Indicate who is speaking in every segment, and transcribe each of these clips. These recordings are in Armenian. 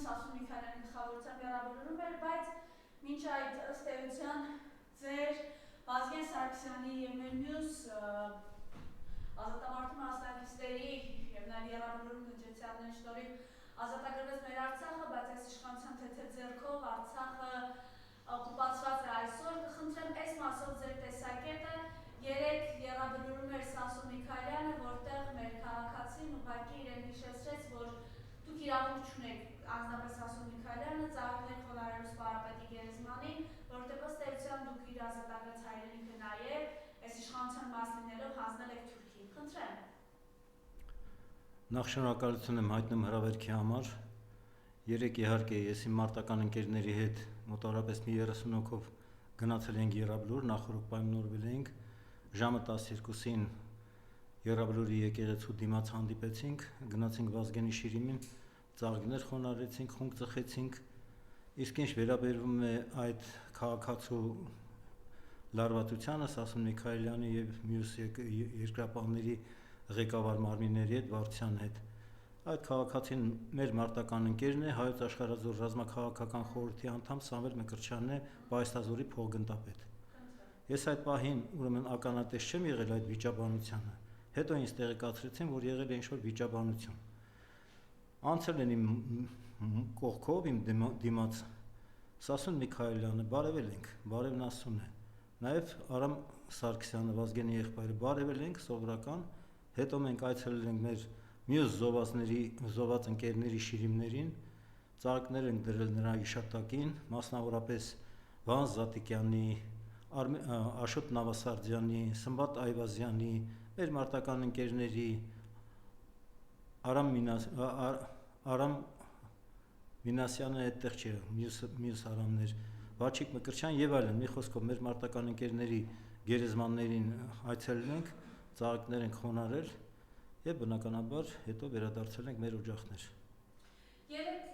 Speaker 1: Սասուն Միքայելյանի գլխավորությամբ վերաբերում էր, բայց մինչ այդ ըստ էության ձեր Վազգեն Սարգսյանի եւ մեր մյուս ազատամարտի մասնակիցների եւ նաեւ Եղարաբերում Նջեցյանների շնորհիվ ազատագրվեց մեր Արցախը, բայց այս իշխանության թեթև ձեռքով Արցախը օկուպացված է այսօր։ Կխնդրեմ այս մասով ձեր տեսակետը։ Երեք Եղարաբերում էր Սասուն Միքայելյանը, որտեղ մեր քաղաքացին ուղղակի իրեն հիշեցրեց, որ դուք իրավունք չունեք, անձնապես Սասուն Միքայելյանը ծաղիկներ խոնարհելու Սպարապետի գերեզմանին, որտեղ ըստ էության դուք իր ազատագրած հայրենիքը նաեւ այս իշխանության մաս լինելով հանձնել եք Թուրքիին։ Խնդրեմ։
Speaker 2: Նախ շնորհակալություն եմ հայտնում հրավերքի համար։ Երեք իհարկե ես իմ մարտական ընկերների հետ մոտավորապես մի 30 հոգով գնացել ենք Եղարաբլուր, նախորդ պայմանավորվել էինք, ժամը 12-ին Եղարաբլուրի եկեղեցու դիմաց հանդիպեցինք, գնացինք Վազգենի շիրիմին, ծաղիկներ խոնարհեցինք, խունկ ծխեցինք, իսկ ինչ վերաբերվում է այդ քաղաքացու լարվածությանը Սասուն Միքայելյանի եւ մյուս երկրապահների ղեկավար մարմինների հետ, Վարդյանի հետ, այդ քաղաքացին մեր մարտական ընկերն է, Հայոց Աշխարհազոր ռազմաքաղաքական խորհրդի անդամ Սամվել Մկրտչյանն է, Պայստազորի փոխգնդապետ։ Ես այդ պահին ուրեմն ականատես չեմ եղել այդ վիճաբանությանը, հետո ինձ տեղեկացրեցին, որ եղել է ինչ-որ վիճաբանություն։ Անցել են իմ կողքով, իմ դիմաց Սասուն Միքայելյանը, բարևել ենք, բարևն Աստծուն է, նաև Արամ Սարգսյանը, Վազգենի եղբայրը, բարևել ենք սովորական, հետո մենք այցելել ենք մեր մյուս զոհված ընկերների շիրիմներին, ծաղիկներ ենք դրել նրա հիշատակին, մասնավորապես Վահան Զատիկյանի, Աշոտ Նավասարդյանի, Սմբատ Այվազյանի, մեր մարտական ընկերների, Արամ Մինասյանը այդտեղ չէ, մյուս Արամներ, Վաչիկ Մկրտչյան եւ այլն, մի խոսքով մեր մարտական ընկերների գերեզմաններին այցելել ենք, ծաղիկներ ենք խոնարհել եւ բնականաբար հետո վերադարձել ենք մեր օջախներ։
Speaker 1: Երեք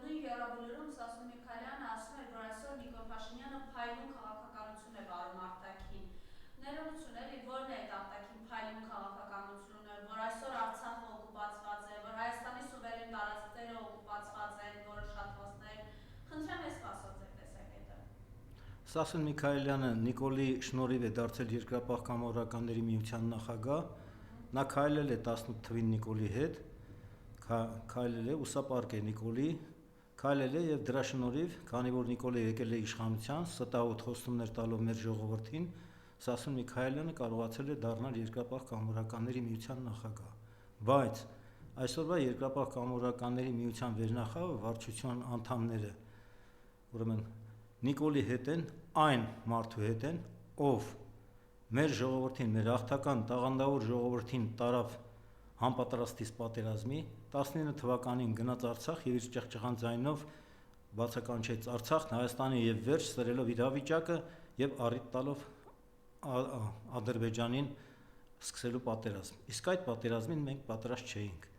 Speaker 1: նույն Եղարաբլուրում Սասուն Միքայելյանը ասում էր, որ այսօր Նիկոլ Փաշինյանը փայլուն քաղաքականություն է վարում արտաքին։ Ներողություն էլի, ո՞րն է այդ արտաքին փայլուն քաղաքականությունը, որ այսօր Արցախը օկուպացված է, որ Հայաստանի սուվերեն տարածքները օկուպացված են, որոշատվածներ։ Խնդրեմ այս մասով ձեր տեսակետը։
Speaker 2: Սասուն Միքայելյանը Նիկոլի շնորհիվ է դարձել Երկրապահ կամավորականների միության նախագահ, նա քայլել է 18 թվին Նիկոլի հետ, քայլել է, ուսապարկ է Նիկոլի, քայլել է եւ դրա շնորհիվ, քանի որ Նիկոլը եկել է իշխանության, ստահոդ խոստումներ տալով մեր ժողովրդին, Սասուն Միքայելյանը կարողացել է դառնալ Երկրապահ կամավորականների միության նախագահ։ Բայց այսօրվա Երկրապահ կամավորականների միության վերնախավը վարչության անդամները, ուրեմն Նիկոլի հետ են, այն մարդու հետ են, ով մեր ժողովրդին, մեր աղթական տաղանդավոր ժողովրդին տարավ համապատրաստից պատերազմի, 19 թվականին գնաց Արցախ եւ իր ճղճղան ձայնով բացականչեց Արցախն Հայաստանի եւ վերջ սրելով իրավիճակը եւ առիթ տալով Ադրբեջանին սկսելու պատերազմ։ Իսկ այդ պատերազմին մենք պատրաստ չէինք։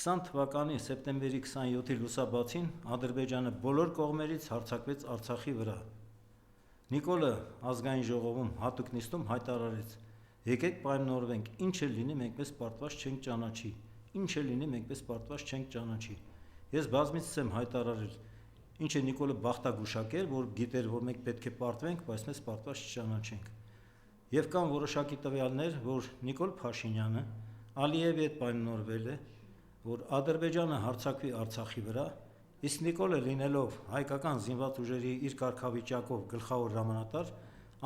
Speaker 2: 20 թվականի սեպտեմբերի 27-ի լուսաբացին Ադրբեջանը բոլոր կողմերից հարձակվեց Արցախի վրա։ Նիկոլը ազգային ժողովում հատուկ նիստում հայտարարեց. եկեք պայմանավորվենք, ինչ էլ լինի մենք մեզ պարտված չենք ճանաչի, ինչ էլ լինի մենք մեզ պարտված չենք ճանաչի։ Ես բազմիցս եմ հայտարարել, ինչ է Նիկոլը բախտագուշակ էր, որ գիտեր, որ մենք պետք է պարտվենք, բայց մեզ պարտված չճանաչենք։ Եվ կան որոշակի տվյալներ, որ Նիկոլ Փաշինյանը Ալիևի հետ պայմանավորվել է, որ Ադրբեջանը հարձակվի Արցախի վրա, իսկ Նիկոլը լինելով հայկական զինված ուժերի իր կարգավիճակով գլխավոր հրամանատար,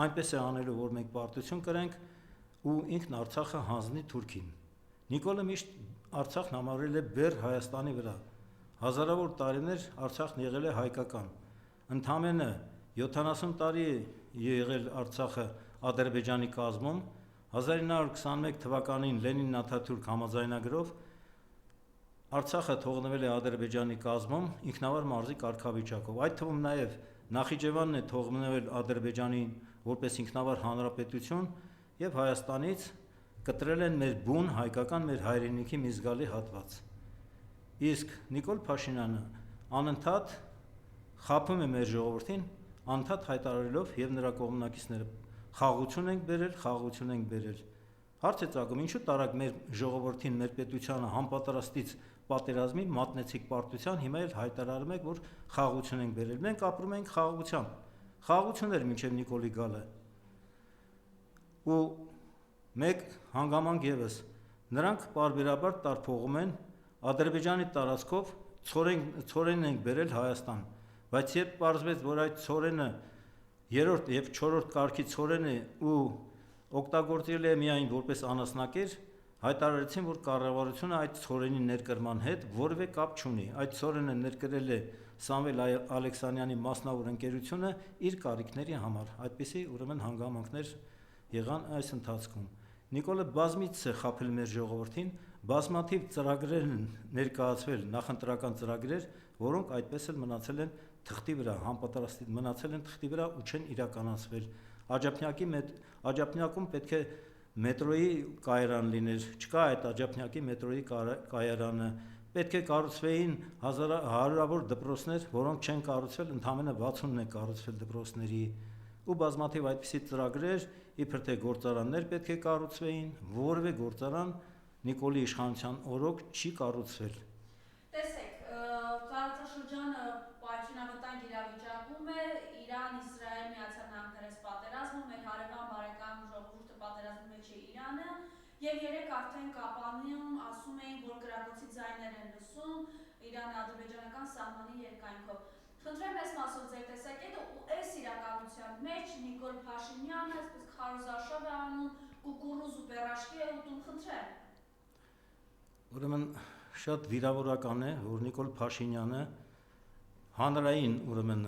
Speaker 2: այնպես է անելու, որ մենք պարտություն կրենք ու ինքն Արցախը հանձնի Թուրքին։ Նիկոլը միշտ Արցախն համարել է բեռ Հայաստանի վրա։ Հազարավոր տարիներ Արցախն եղել է հայկական։ Ընդամենը 70 տարի է եղել Արցախը Ադրբեջանի կազմում, 1921 թվականին Լենին-Աթաթուրք համաձայնագրով Արցախը թողնվել է Ադրբեջանի կազմում ինքնավար մարզի կարգավիճակով։ Այդ թվում նաև Նախիջևանն է թողնվել Ադրբեջանին որպես ինքնավար հանրապետություն եւ Հայաստանից կտրել են մեր բուն հայկական մեր հայրենիքի մի զգալի հատված։ Իսկ Նիկոլ Փաշինյանը անընդհատ խաբում է մեր ժողովրդին, անընդհատ հայտարարելով եւ նրա կողմնակիցները խաղաղություն ենք բերել։ Հարց է ծագում, ինչու տարակ մեր ժողովրդին, մեր պետությանը համապատրաստից պատերազմի մատնեցիք պարտության հիմա էլ հայտարարում եք, որ խաղաղություն ենք բերել։ Մենք ապրում ենք խաղաղությամբ։ Խաղաղություն էր մինչև Նիկոլի գալը։ Ու մեկ հանգամանք եւս նրանք պարբերաբար տարփողում են Ադրբեջանի տարածքով ցորենն ենք բերել Հայաստան, բայց երբ պարզվեց, որ այդ ցորենը երրորդ եւ չորրորդ կարգի ցորեն է ու օգտագործել է միայն որպես անասնակեր, հայտարարեցին, որ կառավարությունը այդ ցորենի ներկրման հետ որևէ կապ չունի։ Այդ ցորենը ներկրել է Սամվել Ալեքսանյանի մասնավոր ընկերությունը իր կարիքների համար։ Այդպիսի ուրեմն հանգամանքներ եղան այս ընթացքում։ Նիկոլը բազմիցս է խաբել մեր ժողովրդին, բազմաթիվ ծրագրեր են ներկայացվել, նախընտրական ծրագրեր, որոնք այդպես էլ մնացել են թղթի վրա, համապատրաստի մնացել են թղթի վրա ու չեն իրականացվել։ Աջափնյակում պետք է մետրոյի կայարան լիներ, չկա այդ Աջափնյակի մետրոյի կայարանը, պետք է կառուցվեին հարյուրավոր դպրոցներ, որոնք չեն կառուցվել, ընդամենը 60-ն է կառուցվել դպրոցների, ու բազմաթիվ այդպիսի ծրագրեր, իբր թե գործարաններ պետք է կառուցվեին, որևէ գործարան Նիկոլի իշխանության օրոք չի կառուցվել։
Speaker 1: Տեսեք, տարածաշրջանը պայթյունավտանգ իրավիճակում է, Իրան-Իսրայել Միացյալ Նահանգների պատերազմը, մեր հարևան բարեկամ ժողովուրդը պատերազմի մեջ է Իրանը, եւ երեք արդեն Կապանում ասում էին, որ գրակոծի ձայներ են լսում Իրան-ադրբեջանական սահմանի երկայնքով։ Խնդրեմ այս մասով ձեր տեսակետը ու այս իրականության մեջ Նիկոլ Փաշինյանը, այսպես քարոզարշավ է անում, կուկուռուզ ու պերաշկի է ուտում, խնդրեմ։
Speaker 2: Ուրեմն շատ վիրավորական է, որ Նիկոլ Փաշինյանը հանրային, ուրեմն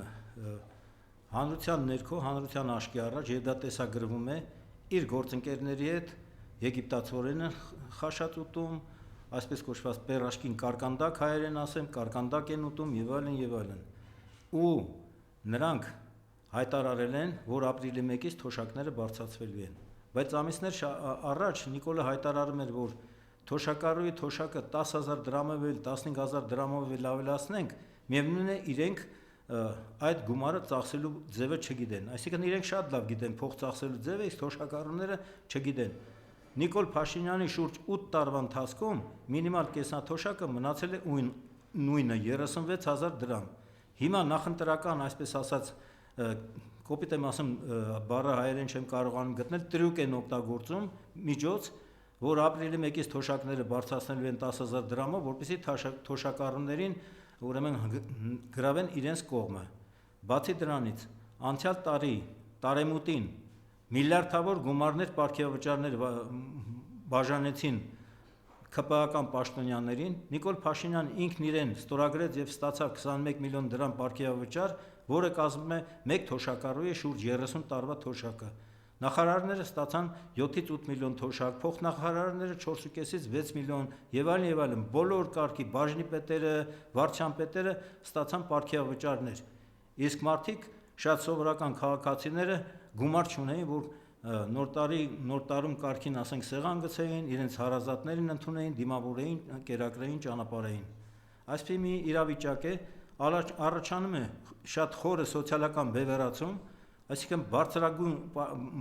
Speaker 2: հանրության ներքո, հանրության աչքի առաջ եւ դա տեսագրվում է իր գործընկերների հետ եգիպտացորենը խաշած ուտում, այսպես կոչված պերաշկին կարկանդակ հայերեն ասեմ, կարկանդակ են ուտում եւ այլն եւ այլն։ Ու նրանք հայտարարել են, որ ապրիլի 1-ից թոշակները բարձրացվելու են։ Բայց ամիսներ առաջ Նիկոլը հայտարարում էր, որ թոշակառուի թոշակը 10,000 դրամով էլ 15,000 դրամով էլ ավելացնենք, միևնույն է իրենք այդ գումարը ծախսելու ձևը չգիտեն։ Այսինքն իրենք շատ լավ գիտեն փող ծախսելու ձևը, իսկ թոշակառուները չգիտեն։ Նիկոլ Փաշինյանի շուրջ 8 տարվա ընթացքում մինիմալ կեսնաթոշակը մնացել է նույնը 36,000 դրամ։ Հիմա նախընտրական, այսպես ասած, կոպիտ եմ ասում, բառը հայերեն չեմ կարողանում գտնել, տրյուկ են օգտագործում միջոց, որ ապրիլի 1-ից թոշակները բարձրացնելու են 10,000 դրամով, որպեսզի թոշակառուներին ուրեմն գրավեն իրենց կողմը։ Բացի դրանից, անցյալ տարի տարեմուտին միլիարդավոր գումարներ պարգևավճարներ բաժանեցին ԿՊԱ-ական պաշտոնյաներին, Նիկոլ Փաշինյանն ինքն իրեն ստորագրեց եւ ստացավ 21 միլիոն դրամ պարգևավճար, որը կազմում է 1 թոշակառուի շուրջ 30 տարվա թոշակը։ Նախարարները ստացան 7-ից 8 միլիոն թոշակ, փոխնախարարները 4.5-ից 6 միլիոն եւ այլն, բոլոր կարգի բաժնի պետերը, վարչության պետերը ստացան պարգևավճարներ։ Իսկ մարդիկ, շատ սովորական քաղաքացիները գումար չունեին, որ նոր տարում կարգին ասենք սեղան գցեին, իրենց հարազատներին ընդունեին, դիմավորեին, կերակրեին, ճանապարհային։ Այսպիսի մի իրավիճակ է, առաջանում է շատ խորը սոցիալական բևեռացում, այսինքն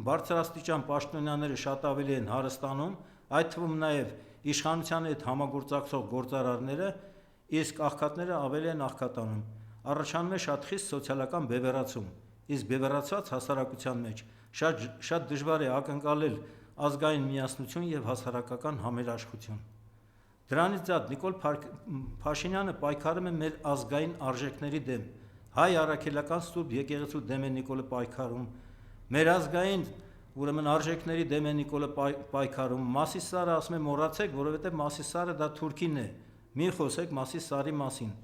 Speaker 2: բարձրաստիճան պաշտոնյաները շատ ավելի են հարստանում, այդ թվում նաև իշխանության հետ համագործակցող գործարարները, իսկ աղքատները ավելի են աղքատանում։ Առաջանում է շատ խիստ սոցիալական բևեռացում, իսկ բևեռացված հասարակության մեջ շատ դժվար է ակնկալել ազգային միասնություն եւ հասարակական համերաշխություն։ Դրանից զատ Նիկոլ Փաշինյանը պայքարում է մեր ազգային արժեքների դեմ։ Հայ առաքելական Սուրբ եկեղեցու դեմ է Նիկոլը պայքարում, մեր ազգային ուրեմն արժեքների դեմ է Նիկոլը պայքարում։ Մասիսարը ասում է մոռացեք, որովհետև Մասիսարը դա թուրքին է։ Մի խոսեք Մասիսարի մասին։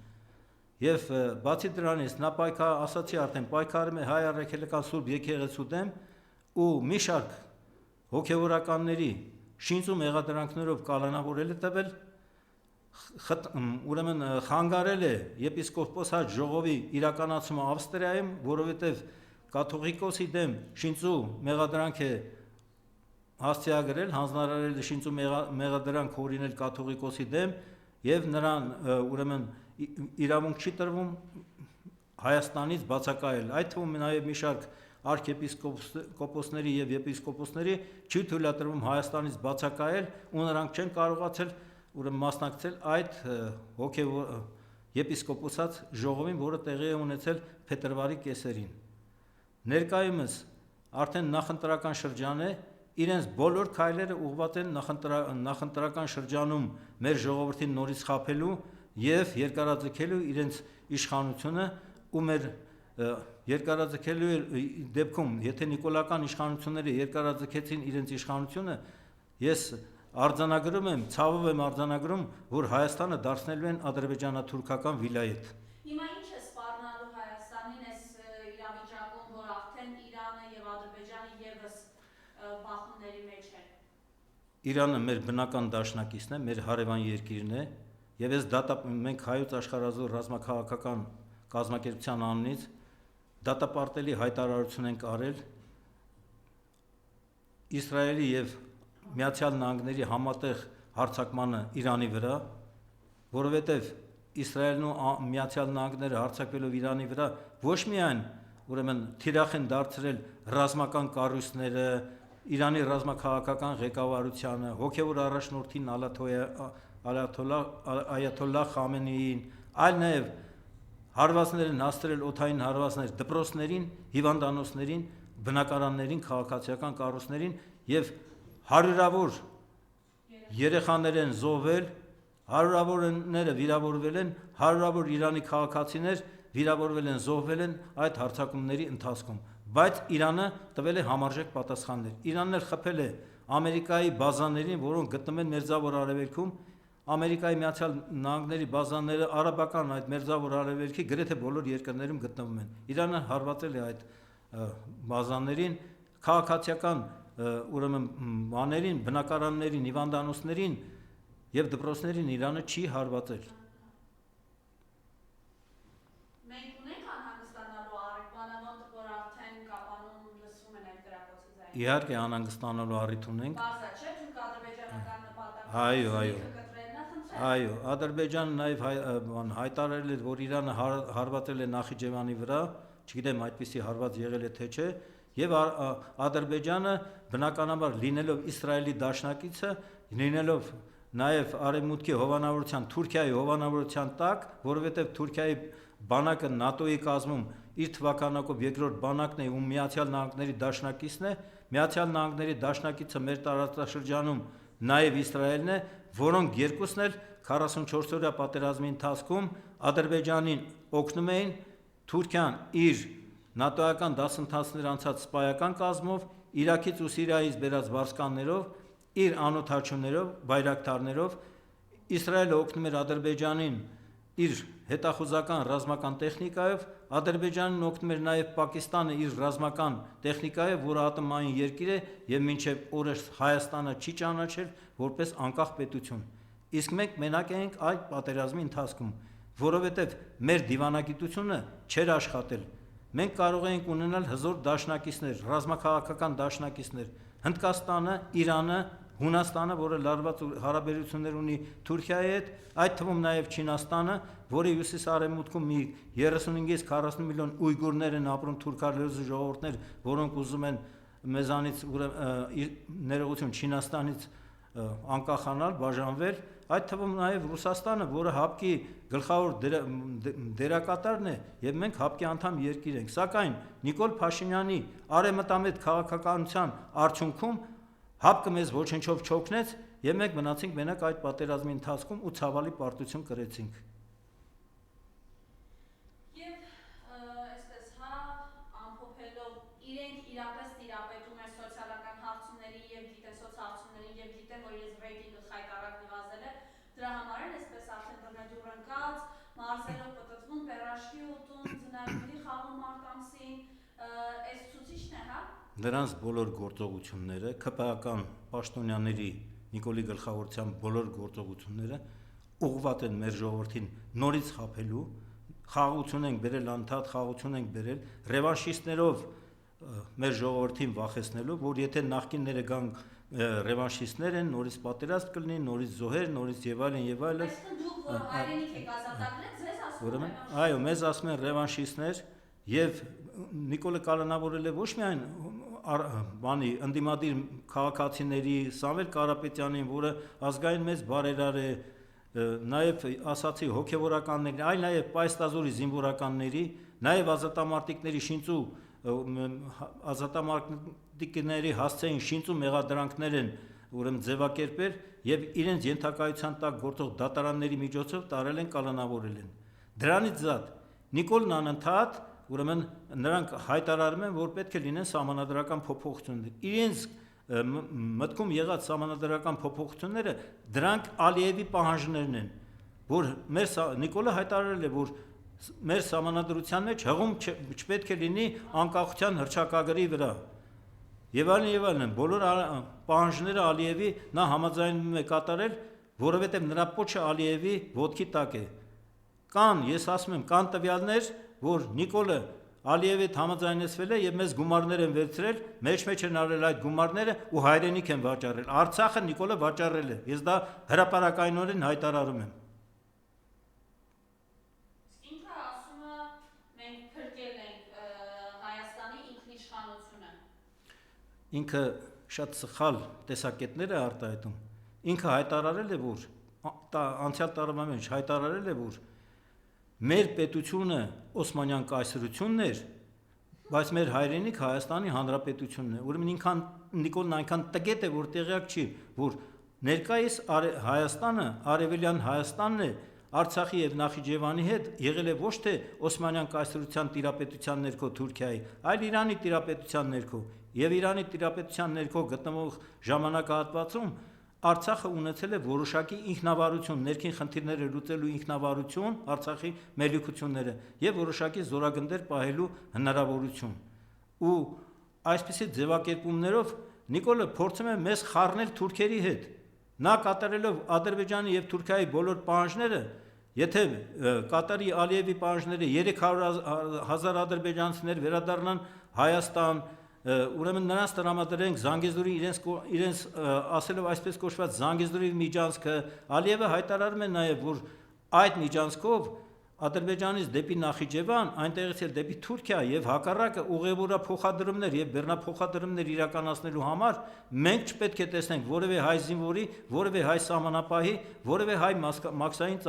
Speaker 2: Եվ բացի դրանից նա ասացի արդեն պայքարում է հայ առաքելական Սուրբ եկեղեցու դեմ ու մի շարք հոգևորականների շինծու մեղադրանքներով կալանավորել է տվել, ուրեմն խանգարել է եպիսկոպոսաց ժողովի իրականացումը Ավստրիայում, որովհետև կաթողիկոսի դեմ շինծու մեղադրանք է հասցեագրել, հանձնարարել շինծու մեղադրանք հորինել կաթողիկոսի դեմ եւ նրան ուրեմն իրավունք չի տրվում Հայաստանից բացակայել, այդ թվում նաեւ մի շարք արքեպիսկոպոսների եւ եպիսկոպոսների չի թույլատրվում Հայաստանից բացակայել ու նրանք չեն կարողացել ուրեմն մասնակցել այդ հոգևոր եպիսկոպոսած ժողովին, որը տեղի է ունեցել փետրվարի կեսերին։ Ներկայումս արդեն նախընտրական շրջան է, իրենց բոլոր քայլերը ուղղված են նախընտրական շրջանում մեր ժողովրդին նորից խաբելու եւ երկարաձգելու իրենց իշխանությունը ու մեր երկարաձգելու դեպքում, եթե նիկոլական իշխանությունները երկարաձգեցին իրենց իշխանությունը, ես արձանագրում եմ, ցավով եմ արձանագրում, որ Հայաստանը դարձնելու են ադրբեջանա-թուրքական վիլայետ։
Speaker 1: Հիմա ինչ է սպառնալու Հայաստանին այս իրավիճակում, որ արդեն Իրանը եւ Ադրբեջանը եւս բախումների մեջ են։
Speaker 2: Իրանը մեր բնական դաշնակիցն է, մեր հարևան երկիրն է, եւ այս մենք հայոց աշխարհազոր ռազմաքաղաքական կազմակերպության անունից դատապարտելի հայտարարություն ենք արել Իսրայելի եւ Միացյալ Նահանգների համատեղ հարձակմանը Իրանի վրա, որովհետեւ Իսրայելն ու Միացյալ Նահանգները հարձակվելով Իրանի վրա ոչ միայն ուրեմն թիրախ են դարձրել ռազմական կառույցները, Իրանի ռազմաքաղաքական ղեկավարությանը, հոգևոր առաջնորդին Այաթոլլահ Խամենեիին, այլ նաև հարվածներ են հասցրել օդային հարվածներ դպրոցներին, հիվանդանոցներին, բնակարաններին, քաղաքացիական կառույցներին եւ հարյուրավոր երեխաներ են զոհվել, հարյուրավորները վիրավորվել են, հարյուրավոր Իրանի քաղաքացիներ վիրավորվել են, զոհվել են այդ հարձակումների ընթացքում, բայց Իրանը տվել է համարժեք պատասխաններ։ Իրանն էլ խփել է Ամերիկայի բազաներին, որոնք գտնվում են Մերձավոր Արևելքում, Ամերիկայի Միացյալ Նահանգների բազաները արաբական այդ Մերձավոր Արևելքի գրեթե բոլոր երկրներում գտնվում են։ Իրանը հարվածել է այդ բազաներին, քաղաքացիական ուրեմն բաներին, բնակարաններին, հիվանդանոցներին եւ դպրոցներին Իրանը չի հարվածել։
Speaker 1: Մենք ունենք անհանգստանալու առիթ, բանավանդ որ արդեն կապանում լսվում են այդ գրակոցի ձայնը։
Speaker 2: Իհարկե անհանգստանալու առիթ ունենք։
Speaker 1: Բարձր չէ, թուրք-ադրբեջանական նպատակը։
Speaker 2: Այո, Ադրբեջանը նաև հայտարարել է, որ Իրանը հարվածել է Նախիջևանի վրա, չգիտեմ այդպիսի հարված եղել է թե չէ, եւ Ադրբեջանը բնականաբար լինելով Իսրայելի դաշնակիցը, լինելով նաև Արևմուտքի հովանավորության, Թուրքիայի հովանավորության տակ, որովհետեւ Թուրքիայի բանակը ՆԱՏՕ-ի կազմում իր թվականակով երկրորդ բանակն է ու Միացյալ Նահանգների դաշնակիցն է, Միացյալ Նահանգների դաշնակիցը մեր տարածաշրջանում նաև Իսրայելն է, որոնք երկուսն էլ 44-օրյա պատերազմի ընթացքում Ադրբեջանին օգնում էին, Թուրքիան իր ՆԱՏՕ-ական դասընթացներ անցած սպայական կազմով, Իրաքից ու Սիրիայից բերած վարձկաններով, իր անօթաչուներով, բայրակտարներով, Իսրայելը օգնում էր Ադրբեջանին իր հետախուզական ռազմական տեխնիկայով, Ադրբեջանին օգնում էր նաև Պակիստանը իր ռազմական տեխնիկայով, որը ատոմային երկիր է եւ մինչեւ օրս Հայաստանը չի ճանաչել որպես անկախ պետություն։ Իսկ մենք մենակ ենք այդ պատերազմի ընթացքում, որովհետեւ մեր դիվանագիտությունը չէր աշխատել։ Մենք կարող էինք ունենալ հզոր դաշնակիցներ, ռազմաքաղաքական դաշնակիցներ, Հնդկաստանը, Իրանը, Հունաստանը, որը լարված հարաբերություններ ունի Թուրքիայի հետ, այդ թվում նաև Չինաստանը, որի հյուսիս-արևմուտքում մի 35-ից 40 միլիոն ույգուրներ են ապրում թուրքալեզու ժողովուրդներ, որոնք ուզում են մեզանից ներողություն Չինաստանից անկախանալ, բաժանվել, այդ թվում նաև Ռուսաստանը, որը ՀԱՊԿ-ի գլխավոր դերակատարն է, եւ մենք ՀԱՊԿ-ի անդամ երկիր ենք, սակայն Նիկոլ Փաշինյանի արևմտամետ քաղաքականության արդյունքում ՀԱՊԿ-ը մեզ ոչնչով չօգնեց եւ մենք մնացինք մենակ այդ պատերազմի ընթացքում ու ցավալի պարտություն կրեցինք։
Speaker 1: Եվ այսպես ամփոփելով իրենք իրապես տիրապետում են սոցիալական հարցումներին եւ գիտեն սոցհարցումներին եւ գիտեն, որ իրենց ռեյտինգը խայտարակ նվազել է, դրա համար են այսպես արդեն բռնեդուր ընկած, մարզերով պտտվում, պերաշկի ուտում, ձնագիրի խաղում մարտ ամսին, այս ցուցիչն է, հա։
Speaker 2: Նրանց բոլոր գործողությունները, ԿՊԱ-ական պաշտոնյաների Նիկոլի գլխավորության բոլոր գործողությունները ուղղված են մեր ժողովրդին նորից խաբելու, խաղաղություն ենք բերել, անդադ խաղաղություն ենք բերել, ռևանշիստներով մեր ժողովրդին վախեցնելու, որ եթե նախկինները գան ռևանշիստներ են, նորից պատերազմ կլինի, նորից զոհեր, նորից եւ այլն եւ այլն։
Speaker 1: Այսինքն դուք որ հայրենիք եք ազատագրել, ձեզ ասում
Speaker 2: են։ Այո, մեզ ասում են ռևանշիստներ եւ Նիկոլը կալանավորել է ոչ միայն բանի ընդդիմադիր քաղաքացիների Սամվել Կարապետյանին, որը ազգային մեծ բարերար է, նաև ասացի հոգևորականների, այլ նաև պայստազորի զինվորականների, նաև ազատամարտիկների շինծու ազատամարտիկների հասցեին շինծու մեղադրանքներ են ուրեմն ձևակերպել եւ իրենց ենթակայության տակ գործող դատարանների միջոցով տարել են, կալանավորել են։ Դրանից զատ Նիկոլն անընդհատ ուրեմն նրանք հայտարարում են, որ պետք է լինեն սահմանադրական փոփոխություններ։ Իրենց մտքում եղած սահմանադրական փոփոխությունները դրանք Ալիևի պահանջներն են, որ Նիկոլը հայտարարել է, որ մեր սահմանադրության մեջ հղում չպետք է լինի անկախության հռչակագրի վրա։ Եվ այլն, բոլոր պահանջները Ալիևի նա համաձայնում է կատարել, որովհետև նրա պոչը Ալիևի ոտքի տակ է։ Կան, ես ասում եմ, կան տվյալներ, որ Նիկոլը Ալիևի հետ համաձայնեցվել է եւ մեզ գումարներ են վերցրել, մեջ են արել այդ գումարները ու հայրենիք են վաճառել։ Արցախը Նիկոլը վաճառել է։ Ես դա հրապարակայնորեն հայտարարում եմ։
Speaker 1: Ինքը ասում է, մենք փրկել ենք Հայաստանի ինքնիշխանությունը։
Speaker 2: Ինքը շատ սխալ տեսակետներ է արտահայտում։ Ինքը հայտարարել է, որ անցյալ տարվա մեջ հայտարարել է, որ մեր պետությունը Օսմանյան կայսրությունն էր, բայց մեր հայրենիք Հայաստանի Հանրապետությունն է։ Ուրեմն Նիկոլն այնքան տգետ է, որ տեղյակ չի, որ ներկայիս Հայաստանը, արևելյան Հայաստանն է, Արցախի եւ Նախիջևանի հետ եղել է ոչ թե Օսմանյան կայսրության տիրապետության ներքո Թուրքիայի, այլ Իրանի տիրապետության ներքո, եւ Իրանի տիրապետության ներքո գտնվող ժամանակահատվածում Արցախը ունեցել է որոշակի ինքնավարություն, ներքին խնդիրները լուծելու ինքնավարություն, Արցախի մելիքությունները եւ որոշակի զորագնդեր պահելու հնարավորություն։ Ու այսպիսի ձևակերպումներով Նիկոլը փորձում է մեզ խառնել թուրքերի հետ։ Նա կատարելով Ադրբեջանի եւ Թուրքիայի բոլոր պահանջները, եթե Կատարի Ալիևի պահանջները 300,000 ադրբեջանցիներ վերադառնան Հայաստան, ուրեմն նրանց տրամադրենք Զանգեզուրի իրենց ասելով այսպես կոչված Զանգեզուրի միջանցքը, Ալիևը հայտարարում է նաև, որ այդ միջանցքով Ադրբեջանից դեպի Նախիջևան, այնտեղից էլ դեպի Թուրքիա եւ հակառակը ուղևորափոխադրումներ եւ բեռնափոխադրումներ իրականացնելու համար մենք չպետք է տեսնենք որևէ հայ զինվորի, որևէ հայ սահմանապահի, որևէ հայ մաքսային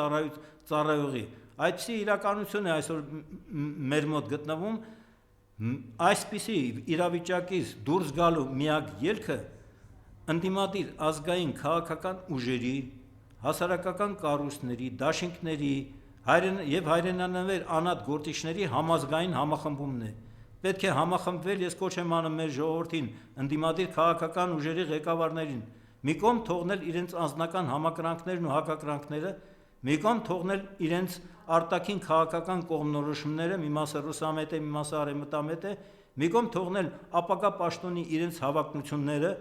Speaker 2: ծառայողի։ Այդպիսի իրականություն է այսօր մեր մոտ գտնվում։ Այսպիսի իրավիճակից դուրս գալու միակ ելքը ընդդիմադիր ազգային քաղաքական ուժերի, հասարակական կառույցների, դաշինքների եւ հայրենանվեր անհատ գործիչների համազգային համախմբումն է։ Պետք է համախմբվել, ես կոչ եմ անում մեր ժողովրդին, ընդդիմադիր քաղաքական ուժերի ղեկավարներին, մի կողմ թողնել իրենց անձնական համակրանքներն ու հակակրանքները, մի կողմ թողնել իրենց արտաքին քաղաքական կողմնորոշումները, մի մասը ռուսամետ է, մի մասը արևմտամետ է, մի կողմ թողնել ապագա պաշտոնի իրենց հավակնությունները,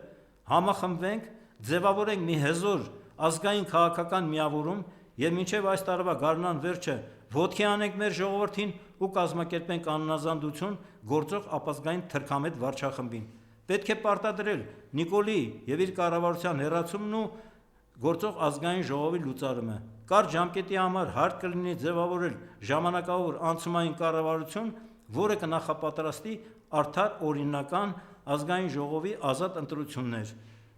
Speaker 2: համախմբվենք, ձևավորենք մի հզոր ազգային քաղաքական միավորում եւ մինչեւ այս տարվա գարնան վերջը ոտքի անենք մեր ժողովրդին ու կազմակերպենք անհնազանդություն գործող ապազգային թրքամետ վարչախմբին։ Պետք է պարտադրել Նիկոլի եւ իր կառավարության հերացումն ու գործող ազգային ժողովի լուծարումը։ Կարճ ժամկետի համար հարկ կլինի ձևավորել ժամանակավոր անցումային կառավարություն, որը կնախապատրաստի արդար օրինական ազգային ժողովի ազատ ընտրություններ։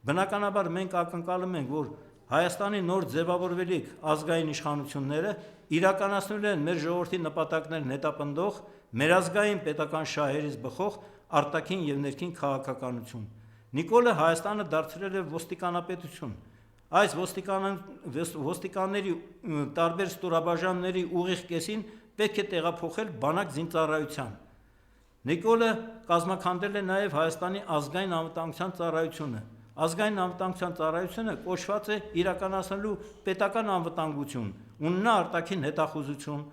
Speaker 2: Բնականաբար մենք ակնկալում ենք, որ Հայաստանի նոր ձևավորվելիք ազգային իշխանությունները իրականացնելու են մեր ժողովրդի նպատակներն հետապնդող, մեր ազգային պետական շահերից բխող արտաքին եւ ներքին քաղաքականություն։ Նիկոլը Հայաստանը դարձրել է ոստիկանապետություն։ Այս ոստիկանների տարբեր ստորաբաժանումների ուղիղ կեսին պետք է տեղափոխել բանակ զինծառայության։ Նիկոլը կազմաքանդել է նաև Հայաստանի ազգային անվտանգության ծառայությունը։ Ազգային անվտանգության ծառայությունը կոչված է իրականացնելու պետական անվտանգություն, ունենա արտաքին հետախուզություն,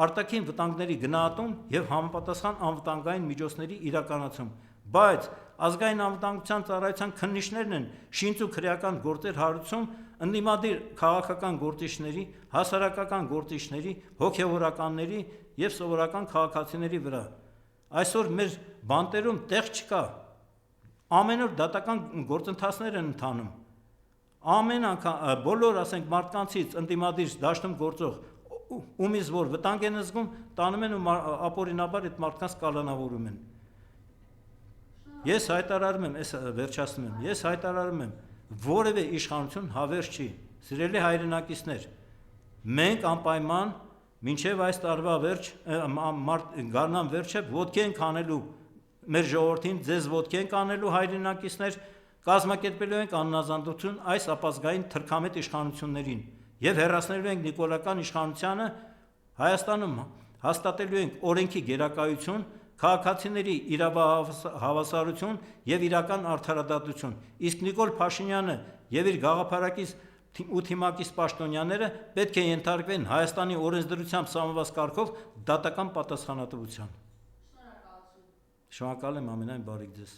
Speaker 2: արտաքին վտանգների գնահատում եւ համապատասխան անվտանգային միջոցների իրականացում, բայց ազգային անվտանգության ծառայության քննիչներն են շինծ ու քրեական գործեր հարուցում ընդդիմադիր քաղաքական գործիչների, հասարակական գործիչների, հոգևորականների եւ սովորական քաղաքացիների վրա։ Այսօր մեր բանտերում տեղ չկա։ Ամեն օր դատական գործընթացներ են ընթանում։ Ամեն անգամ բոլոր, ասենք, մարդկանցից ընդդիմադիր դաշտում գործող ումից որ վտանգ են զգում, տանում են ու ապօրինաբար այդ մարդկանց կալանավորում են։ Ես հայտարարում եմ, վերջացնում եմ, ես հայտարարում եմ, որևէ իշխանություն հավերժ չի։ Սիրելի հայրենակիցներ, մենք անպայման մինչև այս տարվա վերջ, գարնան վերջը ոտքի ենք անելու մեր ժողովրդին, ձեզ ոտքի ենք անելու հայրենակիցներ, կազմակերպելու ենք աննազանդություն այս ապազգային թրքամետ իշխանություններին եւ հեռացնելու ենք նիկոլական իշխանությանը, Հայաստանում հաստատելու ենք օրենքի գերակայություն, քաղաքացիների իրավահավասարություն եւ իրական արդարադատություն, իսկ Նիկոլ Փաշինյանը եւ իր գաղափարակից ու թիմակից պաշտոնյաները պետք է ենթարկվեն Հայաստանի օրենսդրությամբ սահմանված կարգով դատական պատասխանատվության։ Շնորհակալ եմ, ամենայն բարիք ձեզ։